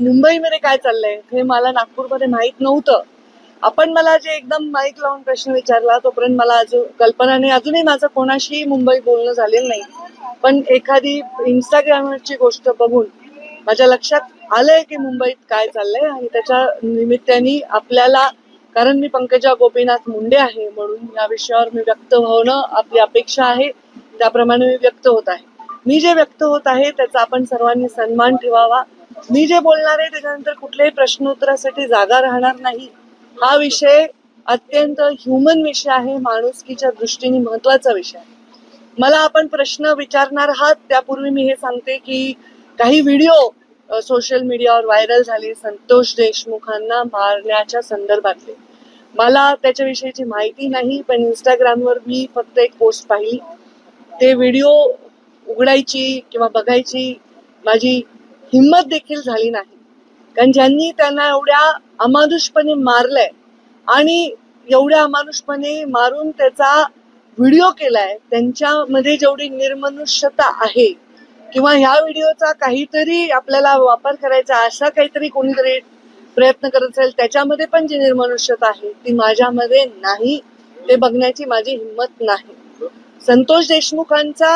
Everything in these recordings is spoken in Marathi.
मुंबईमध्ये काय चाललंय हे मला नागपूरमध्ये माहित नव्हतं. आपण मला जे एकदम माईक लावून प्रश्न विचारला तोपर्यंत मला अजून कल्पना नाही, अजूनही माझं कोणाशी मुंबई बोलणं झालेलं नाही. पण एखादी इंस्टाग्रामवरची गोष्ट बघून माझ्या लक्षात आलंय की मुंबईत काय चाललंय आणि त्याच्या निमित्ताने आपल्याला, कारण मी पंकजा गोपीनाथ मुंडे आहे म्हणून या विषयावर मी व्यक्त होणं आपली अपेक्षा आहे, त्याप्रमाणे मी व्यक्त होत आहे. मी जे व्यक्त होत आहे त्याचा आपण सर्वांनी सन्मान ठेवावा. मी जे बोलणार आहे त्याच्यानंतर कुठल्याही प्रश्नोत्तरासाठी जागा राहणार नाही. हा विषय अत्यंत ह्युमन विषय आहे, माणुसकीच्या दृष्टीने महत्वाचा विषय आहे. मला आपण प्रश्न विचारणार आहात त्यापूर्वी मी हे सांगते की काही व्हिडिओ सोशल मीडियावर व्हायरल झाले संतोष देशमुखांना मारण्याच्या संदर्भातले. मला त्याच्याविषयीची माहिती नाही, पण इंस्टाग्रामवर मी फक्त एक पोस्ट पाहिली. ते व्हिडिओ उघडायची किंवा बघायची माझी हिंमत देखील झाली नाही, कारण ज्यांनी त्यांना एवढ्या अमानुषपणे मारलंय आणि एवढ्या अमानुषपणे मारून त्याचा व्हिडिओ केलाय त्यांच्यामध्ये जेवढी निर्मनुष्यता आहे किंवा ह्या व्हिडिओचा काहीतरी आपल्याला वापर करायचा असा काहीतरी कोणीतरी प्रयत्न करत असेल त्याच्यामध्ये पण जी निर्मनुष्यता आहे ती माझ्यामध्ये नाही. ते बघण्याची माझी हिंमत नाही. संतोष देशमुखांच्या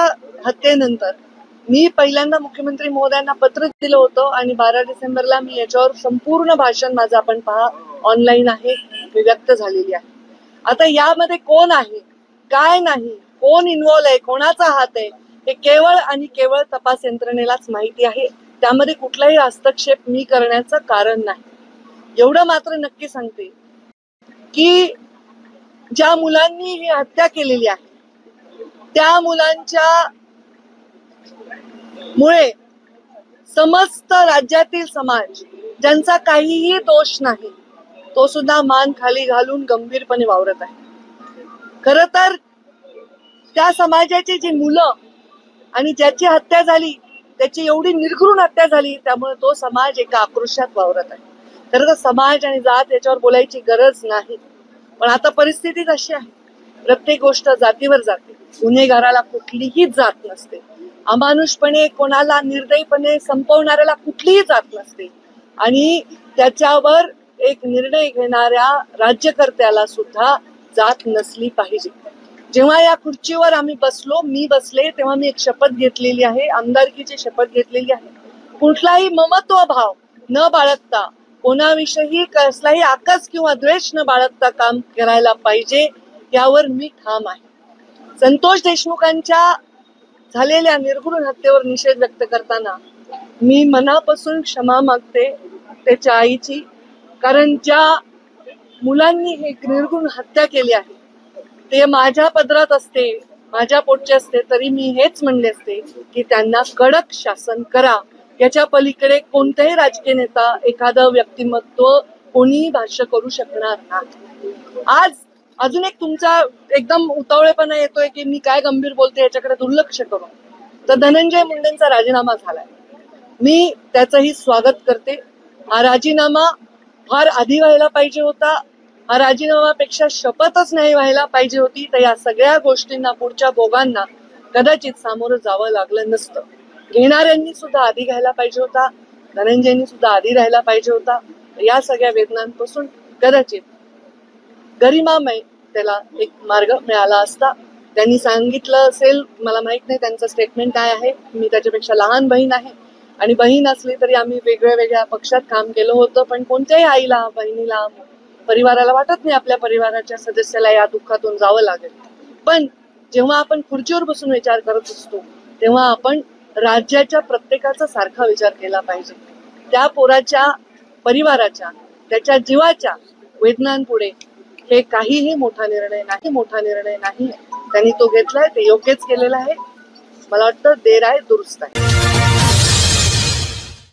हत्येनंतर मी पहिल्यांदा मुख्यमंत्री महोदयांना पत्र दिलं होतं आणि 12 डिसेंबरला मी याच्यावर संपूर्ण भाषण माझं आपण पहा ऑनलाईन आहे, मी व्यक्त झालेली आहे. आता यामध्ये कोण आहे काय नाही, कोण इन्व्हॉल्व आहे, कोणाचा हात आहे हे केवळ आणि केवळ तपास यंत्रणेलाच माहिती आहे. त्यामध्ये कुठलाही हस्तक्षेप मी करण्याचं कारण नाही. एवढं मात्र नक्की सांगते की ज्या मुलांनी ही हत्या केलेली आहे त्या मुलांच्या मुळे समस्त राज्यातील समाज ज्यांचा काहीही दोष नाही तो सुद्धा मान खाली घालून गंभीरपणे वावरत आहे. खर तर त्या समाजाची जी मुलं आणि ज्याची हत्या झाली त्याची एवढी निर्घृण हत्या झाली त्यामुळे तो समाज एका आक्रोशात वावरत आहे. खरं तर समाज आणि जात याच्यावर बोलायची गरज नाही, पण आता परिस्थितीच अशी आहे. प्रत्येक गोष्ट जातीवर जाते. गुन्हेगाराला कुठलीही जात नसते, अमानुषपणे कोणाला निर्दयीपणे संपवणाऱ्याला कुठलीही जात नसते आणि त्याच्यावर एक निर्णय घेणाऱ्या राज्यकर्त्याला सुद्धा जात नसली पाहिजे. जेव्हा या खुर्चीवर आम्ही बसलो, मी बसले, तेव्हा मी एक शपथ घेतलेली आहे, आमदारकीची शपथ घेतलेली आहे. कुठलाही ममत्व भाव न बाळगता, कोणाविषयी कसलाही आकस किंवा द्वेष न बाळगता काम करायला पाहिजे यावर मी ठाम आहे. संतोष देशमुखांच्या झालेल्या निर्घृण हत्येवर निषेध व्यक्त करताना मी मनापासून क्षमा मागते त्याच्या आईची, कारण ज्या मुलांनी ही निर्घृण हत्या केली आहे ते माझ्या पदरात असते, माझ्या पोटचे असते तरी मी हेच म्हणले असते की त्यांना कडक शासन करा. याच्या पलीकडे कोणताही राजकीय नेता, एखादं व्यक्तिमत्व कोणीही भाष्य करू शकणार नाही. आज अजून एक तुमचा एकदम उतावळेपणा येतोय की मी काय गंभीर बोलते याच्याकडे दुर्लक्ष करून. तर धनंजय मुंडेंचा राजीनामा झालाय, मी त्याचंही स्वागत करते. हा राजीनामा फार आधी व्हायला पाहिजे होता. हा राजीनामापेक्षा शपथच नाही व्हायला पाहिजे होती. तर या सगळ्या गोष्टींना, पुढच्या भोगांना कदाचित सामोरं जावं लागलं नसतं. घेणाऱ्यांनी सुद्धा आधी घ्यायला पाहिजे होता, धनंजयनी सुद्धा आधी राहायला पाहिजे होता. या सगळ्या वेदनांपासून कदाचित गरिमामय त्याला एक मार्ग मिळाला असता. त्यांनी सांगितलं असेल, मला माहित नाही त्यांचं स्टेटमेंट काय आहे. मी त्याच्यापेक्षा लहान बहीण आहे आणि बहीण असली तरी आम्ही वेगळ्या वेगळ्या पक्षात काम केलं होतं, पण कोणत्याही आईला, बहिणीला, परिवाराला वाटत नाही आपल्या परिवाराच्या सदस्याला या दुःखातून जावं लागेल. पण जेव्हा आपण खुर्चीवर बसून विचार करत असतो तेव्हा आपण राज्याच्या प्रत्येकाचा सारखा विचार केला पाहिजे. त्या पोराच्या परिवाराच्या, त्याच्या जीवाच्या वेदनांपुढे हे काहीही मोठा निर्णय नाही. त्यांनी तो घेतलाय, ते योग्यच केलेला आहे. मला वाटतं देर आहे दुरुस्त आहे.